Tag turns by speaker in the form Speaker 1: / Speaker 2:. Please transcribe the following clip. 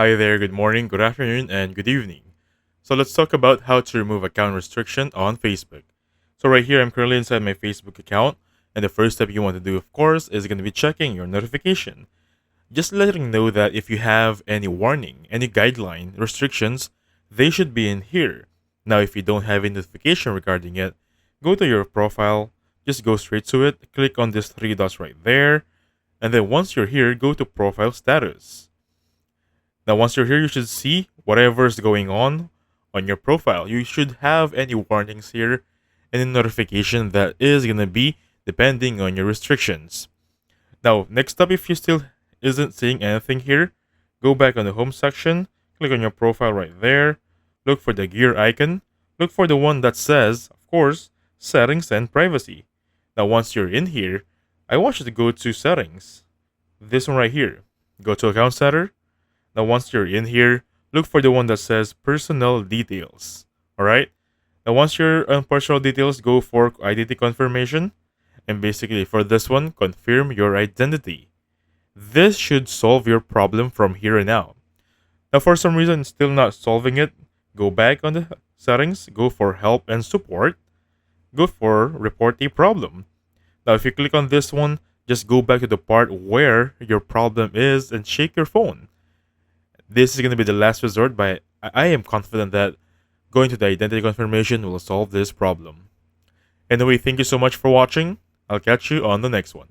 Speaker 1: Hi there, good morning, good afternoon, and good evening. So let's talk about how to remove account restriction on Facebook. So right here, I'm currently inside my Facebook account, and the first step you want to do, of course, is going to be checking your notification. Just letting you know that if you have any warning, any guideline, restrictions, they should be in here. Now, if you don't have any notification regarding it, go to your profile, just go straight to it, click on these three dots right there, and then once you're here, go to profile status. Now, once you're here, you should see whatever's going on your profile. You should have any warnings here, any notification that is gonna be depending on your restrictions. Now, next up, if you still isn't seeing anything here, go back on the home section, click on your profile right there, look for the gear icon, look for the one that says, of course, settings and privacy. Now, once you're in here, I want you to go to settings. This one right here. Go to account setter. Now, once you're in here, look for the one that says personal details. All right. Now, once you're on personal details, go for identity confirmation. And basically, for this one, confirm your identity. This should solve your problem from here and out. Now, for some reason, still not solving it, go back on the settings, go for help and support, go for report a problem. Now, if you click on this one, just go back to the part where your problem is and shake your phone. This is going to be the last resort, but I am confident that going to the identity confirmation will solve this problem. Anyway, thank you so much for watching. I'll catch you on the next one.